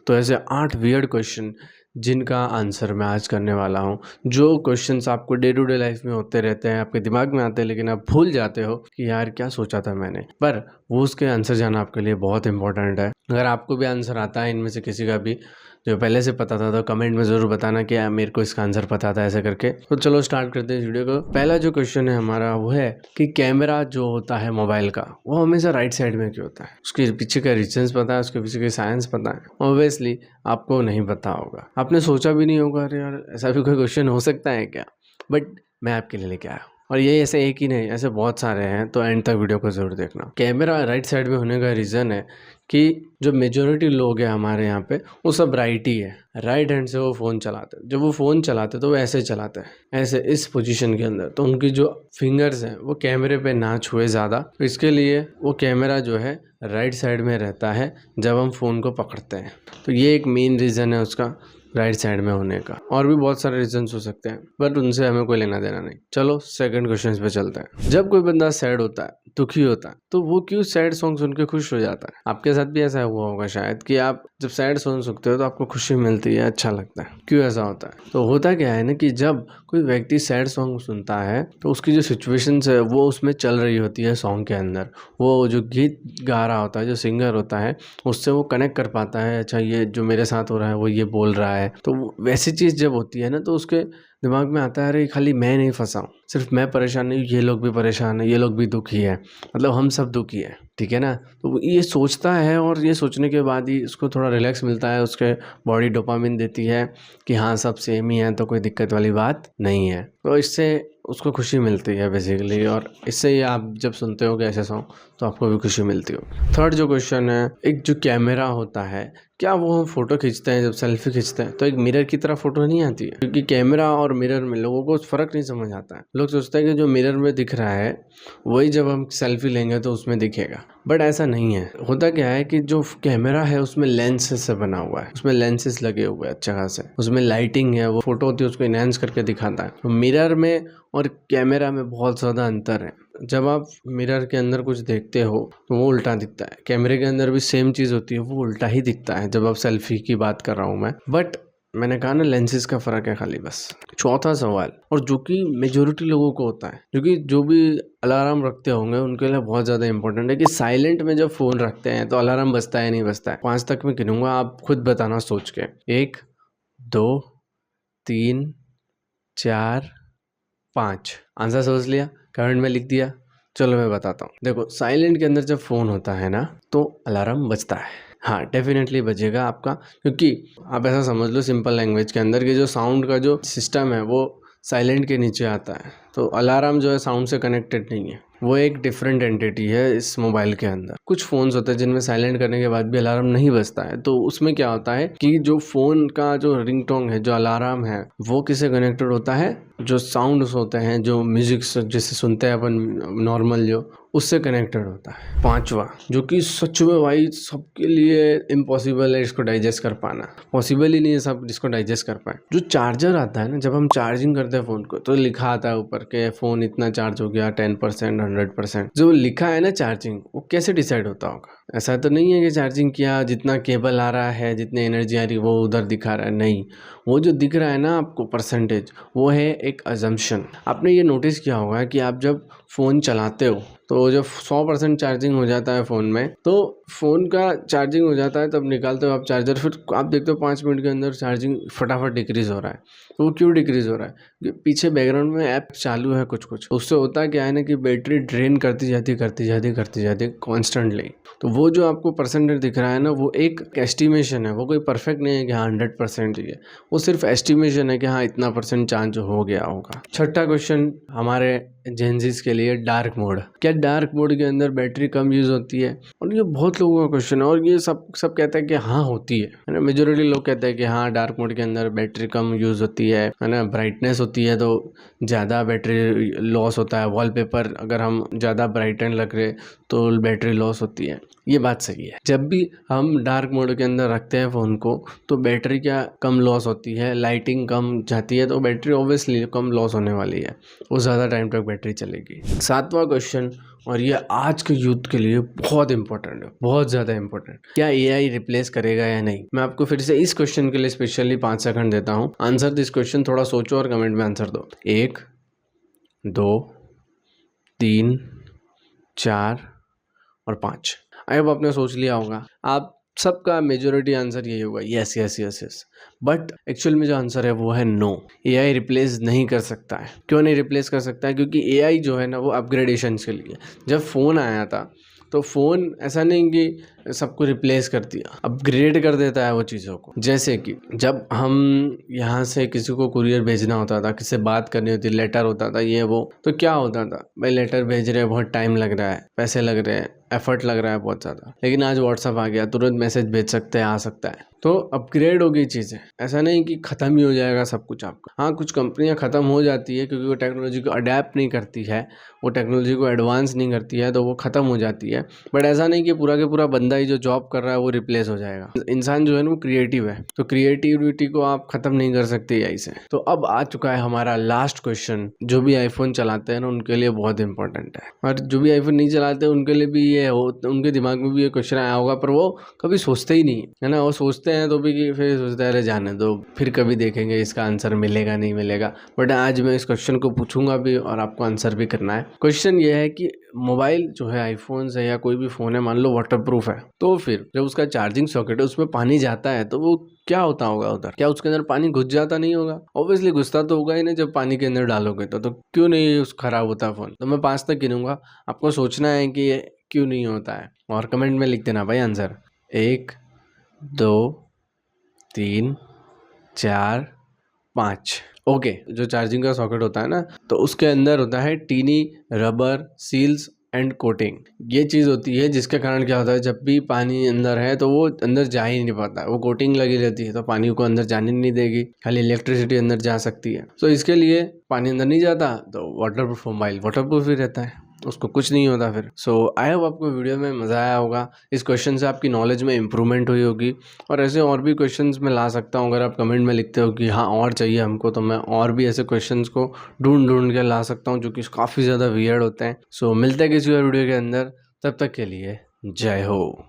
तो ऐसे 8 weird question जिनका आंसर मैं आज करने वाला हूँ। जो क्वेश्चंस आपको डे टू डे लाइफ में होते रहते हैं, आपके दिमाग में आते हैं, लेकिन आप भूल जाते हो कि यार क्या सोचा था मैंने, पर वो उसके आंसर जाना आपके लिए बहुत इंपॉर्टेंट है। अगर आपको भी आंसर आता है इनमें से किसी का भी जो पहले से पता था, तो कमेंट में ज़रूर बताना कि मेरे को इसका आंसर पता था ऐसे करके। तो चलो स्टार्ट करते हैं इस वीडियो को। पहला जो क्वेश्चन है हमारा वो है कि कैमरा जो होता है मोबाइल का, वो हमेशा राइट साइड में क्यों होता है? उसके पीछे का रीजंस पता है, उसके पीछे की साइंस पता है? ऑब्वियसली आपको नहीं पता होगा, आपने सोचा भी नहीं होगा अरे यार ऐसा भी कोई क्वेश्चन हो सकता है क्या, बट मैं आपके लिए लेके आया हूँ। और ये ऐसे एक ही नहीं, ऐसे बहुत सारे हैं, तो एंड तक वीडियो को जरूर देखना। कैमरा राइट साइड में होने का रीज़न है कि जो मेजोरिटी लोग हैं हमारे यहाँ पे, वो सब राइट ही है। राइट हैंड से वो फ़ोन चलाते हैं। जब वो फ़ोन चलाते तो वो ऐसे चलाते हैं, ऐसे इस पोजीशन के अंदर, तो उनकी जो फिंगर्स हैं वो कैमरे पे ना छुए ज़्यादा, तो इसके लिए वो कैमरा जो है राइट साइड में रहता है जब हम फ़ोन को पकड़ते हैं। तो ये एक मेन रीज़न है उसका राइट साइड में होने का। और भी बहुत सारे रीजंस हो सकते हैं, बट उनसे हमें कोई लेना देना नहीं। चलो सेकंड क्वेश्चन पे चलते हैं। जब कोई बंदा सैड होता है, दुखी होता है, तो वो क्यों सैड सॉन्ग सुन के खुश हो जाता है? आपके साथ भी ऐसा हुआ होगा शायद कि आप जब सैड सॉन्ग सुनते हो तो आपको खुशी मिलती है, अच्छा लगता है। क्यों ऐसा होता है? तो होता क्या है ना कि जब कोई व्यक्ति सैड सॉन्ग सुनता है तो उसकी जो सिचुएशन है वो उसमें चल रही होती है सॉन्ग के अंदर। वो जो गीत गा रहा होता है, जो सिंगर होता है, उससे वो कनेक्ट कर पाता है। अच्छा, ये जो मेरे साथ हो रहा है वो ये बोल रहा है। तो वैसी चीज़ जब होती है ना, तो उसके दिमाग में आता है अरे खाली मैं नहीं फंसा हूँ, सिर्फ मैं परेशान नहीं, ये लोग भी परेशान है, ये लोग भी दुखी है, मतलब हम सब दुखी है, ठीक है ना। तो ये सोचता है और ये सोचने के बाद ही उसको थोड़ा रिलैक्स मिलता है, उसके बॉडी डोपामिन देती है कि हाँ सब सेम ही है, तो कोई दिक्कत वाली बात नहीं है। तो इससे उसको खुशी मिलती है बेसिकली, और इससे ही आप जब सुनते हो ऐसे सॉन्ग तो आपको भी खुशी मिलती हो। थर्ड जो क्वेश्चन है, एक जो कैमरा होता है, क्या वो हम फोटो खींचते हैं, जब सेल्फी खींचते हैं तो एक मिरर की तरह फोटो नहीं आती है? क्योंकि कैमरा और मिरर में लोगों को फर्क नहीं समझ आता है। लोग सोचते हैं कि जो मिरर में दिख रहा है वही जब हम सेल्फी लेंगे तो उसमें दिखेगा, बट ऐसा नहीं है। होता क्या है कि जो कैमरा है उसमें लेंसेज से बना हुआ है, उसमें लेंसेज लगे हुए हैं अच्छा खासा, उसमें लाइटिंग है, वो फोटो होती है उसको एनहांस करके दिखाता है। तो मिरर में और कैमरा में बहुत ज़्यादा अंतर है। जब आप मिरर के अंदर कुछ देखते हो तो वो उल्टा दिखता है, कैमरे के अंदर भी सेम चीज़ होती है, वो उल्टा ही दिखता है जब आप सेल्फी की बात कर रहा हूँ मैं, बट मैंने कहा ना लेंसेज का फ़र्क है खाली, बस। चौथा सवाल, और जो कि मेजोरिटी लोगों को होता है, क्योंकि जो भी अलार्म रखते होंगे उनके लिए बहुत ज़्यादा इंपॉर्टेंट है कि साइलेंट में जब फ़ोन रखते हैं तो अलार्म बजता है नहीं बजता है। 5 तक मैं गिनूंगा, आप खुद बताना सोच के। 1 2 3 4 5। आंसर सोच लिया, कमेंट में लिख दिया? चलो मैं बताता हूँ। देखो, साइलेंट के अंदर जब फ़ोन होता है ना तो अलार्म बजता है, हाँ डेफिनेटली बजेगा आपका, क्योंकि आप ऐसा समझ लो सिंपल लैंग्वेज के अंदर कि जो साउंड का जो सिस्टम है वो साइलेंट के नीचे आता है। तो अलार्म जो है साउंड से कनेक्टेड नहीं है, वो एक डिफरेंट एंटिटी है इस मोबाइल के अंदर। कुछ फ़ोन्स होते हैं जिनमें साइलेंट करने के बाद भी अलार्म नहीं बजता है, तो उसमें क्या होता है कि जो फ़ोन का जो रिंगटोन है, जो अलार्म है, वो किससे कनेक्टेड होता है? जो साउंड्स होते हैं, जो म्यूजिक जैसे सुनते हैं अपन नॉर्मल, जो उससे कनेक्टेड होता है। 5वां, जो कि सच में भाई सबके लिए इम्पॉसिबल है इसको डाइजेस्ट कर पाना, पॉसिबल ही नहीं है सब जिसको डाइजेस्ट कर पाए। जो चार्जर आता है ना, जब हम चार्जिंग करते हैं फ़ोन को तो लिखा आता है ऊपर के फ़ोन इतना चार्ज हो गया, 10%, 100%। जो लिखा है ना चार्जिंग, वो कैसे डिसाइड होता होगा? ऐसा तो नहीं है कि चार्जिंग किया, जितना केबल आ रहा है, जितनी एनर्जी आ रही है वो उधर दिखा रहा है, नहीं। वो जो दिख रहा है ना आपको परसेंटेज, वो है एक अजम्पशन। आपने ये नोटिस किया होगा कि आप जब फ़ोन चलाते हो तो जब 100% चार्जिंग हो जाता है फ़ोन में, तो फ़ोन का चार्जिंग हो जाता है, तब निकालते हो आप चार्जर, फिर आप देखते हो 5 मिनट के अंदर चार्जिंग फटाफट डिक्रीज़ हो रहा है। तो वो क्यों डिक्रीज़ हो रहा है? क्योंकि पीछे बैकग्राउंड में ऐप चालू है कुछ, उससे होता क्या है ना कि बैटरी ड्रेन करती जाती कॉन्स्टेंटली। तो वो जो आपको परसेंटेज दिख रहा है ना, वो एक एस्टिमेशन है, वो कोई परफेक्ट नहीं है कि हाँ 100% ही है, वो सिर्फ एस्टिमेशन है कि हाँ इतना % चांस हो गया होगा। छठा क्वेश्चन हमारे जेनजीज के लिए, डार्क मोड। क्या डार्क मोड के अंदर बैटरी कम यूज होती है? और ये बहुत लोगों का क्वेश्चन है, और ये सब कहते हैं कि हाँ होती है ना। मेजोरिटी लोग कहते हैं कि हाँ डार्क मोड के अंदर बैटरी कम यूज होती है ना। ब्राइटनेस होती है तो ज़्यादा बैटरी लॉस होता है, वॉलपेपर अगर हम ज़्यादा ब्राइटन लग रहे तो बैटरी लॉस होती है। ये बात सही है, जब भी हम डार्क मोड के अंदर रखते हैं फ़ोन को तो बैटरी क्या कम लॉस होती है, लाइटिंग कम जाती है, तो बैटरी ऑब्वियसली कम लॉस होने वाली है, वो ज़्यादा टाइम तक बैटरी चलेगी। 7वां क्वेश्चन, और ये आज के यूथ के लिए बहुत इंपॉर्टेंट है, बहुत ज़्यादा इंपॉर्टेंट। क्या एआई रिप्लेस करेगा या नहीं? मैं आपको फिर से इस क्वेश्चन के लिए स्पेशली 5 सेकंड देता हूँ। आंसर दिस क्वेश्चन, थोड़ा सोचो और कमेंट में आंसर दो। 1 2 3 4 और 5। आई होप आपने सोच लिया होगा। आप सबका मेजोरिटी आंसर यही होगा, yes yes yes yes. But actual में जो आंसर है वो है नो। एआई रिप्लेस नहीं कर सकता है। क्यों नहीं रिप्लेस कर सकता है? क्योंकि एआई जो है ना वो अपग्रेडेशन के लिए। जब फ़ोन आया था तो फ़ोन ऐसा नहीं कि सबको रिप्लेस कर दिया, अपग्रेड कर देता है वो चीज़ों को। जैसे कि जब हम यहाँ से किसी को कुरियर भेजना होता था, किसी से बात करनी होती, लेटर होता था, ये वो, तो क्या होता था भाई, लेटर भेज रहे हैं, बहुत टाइम लग रहा है, पैसे लग रहे हैं, एफर्ट लग रहा है बहुत ज़्यादा। लेकिन आज व्हाट्सअप आ गया, तुरंत मैसेज भेज सकते हैं, आ सकता है। तो अपग्रेड हो गई चीज़ें। ऐसा नहीं कि ख़त्म ही हो जाएगा सब कुछ आपका। हाँ, कुछ कंपनियां ख़त्म हो जाती है क्योंकि वो टेक्नोलॉजी को अडेप्ट नहीं करती है, वो टेक्नोलॉजी को एडवांस नहीं करती है, तो वो ख़त्म हो जाती है। बट ऐसा नहीं कि पूरा के पूरा बंदा ही जो जॉब कर रहा है वो रिप्लेस हो जाएगा। इंसान जो है ना वो क्रिएटिव है, तो क्रिएटिविटी को आप ख़त्म नहीं कर सकते एआई से। तो अब आ चुका है हमारा लास्ट क्वेश्चन, जो भी आईफोन चलाते हैं ना उनके लिए बहुत इंपॉर्टेंट है, और जो भी आईफोन नहीं चलाते उनके लिए भी ये हो, उनके दिमाग में भी ये क्वेश्चन आया होगा, पर वो कभी सोचते ही नहीं है ना। वो सोचते हैं तो भी कि फिर सोचते हैं अरे जाने दो, फिर कभी देखेंगे इसका आंसर मिलेगा नहीं मिलेगा। बट आज मैं इस क्वेश्चन को पूछूंगा भी और आपको आंसर भी करना है। क्वेश्चन ये है कि मोबाइल जो है, आईफोन है या कोई भी फ़ोन है, मान लो वाटरप्रूफ है, तो फिर जब उसका चार्जिंग सॉकेट है उसमें पानी जाता है तो वो क्या होता होगा उधर? क्या उसके अंदर पानी घुस जाता नहीं होगा? ऑब्वियसली घुसता तो होगा ही नहीं जब पानी के अंदर डालोगे तो क्यों नहीं उस खराब होता फ़ोन? तो मैं 5 तक गिनूंगा, आपको सोचना है कि ये क्यों नहीं होता है, और कमेंट में लिख देना भाई आंसर। 1 2 3 4 5। ओके, जो चार्जिंग का सॉकेट होता है ना, तो उसके अंदर होता है tiny rubber seals and coating. ये चीज़ होती है जिसके कारण क्या होता है, जब भी पानी अंदर है तो वो अंदर जा ही नहीं पाता, वो कोटिंग लगी रहती है तो पानी को अंदर जाने नहीं देगी, खाली इलेक्ट्रिसिटी अंदर जा सकती है। तो इसके लिए पानी अंदर नहीं जाता, तो वाटरप्रूफ मोबाइल वाटरप्रूफ ही रहता है, उसको कुछ नहीं होता फिर। सो आई होप आपको वीडियो में मज़ा आया होगा। इस क्वेश्चन से आपकी नॉलेज में इंप्रूवमेंट हुई होगी, और ऐसे और भी क्वेश्चंस मैं ला सकता हूँ। अगर आप कमेंट में लिखते हो कि हाँ और चाहिए हमको, तो मैं और भी ऐसे क्वेश्चंस को ढूंढ के ला सकता हूँ जो कि काफ़ी ज़्यादा वियर्ड होते हैं। सो मिलते हैं किसी और वीडियो के अंदर, तब तक के लिए जय हो।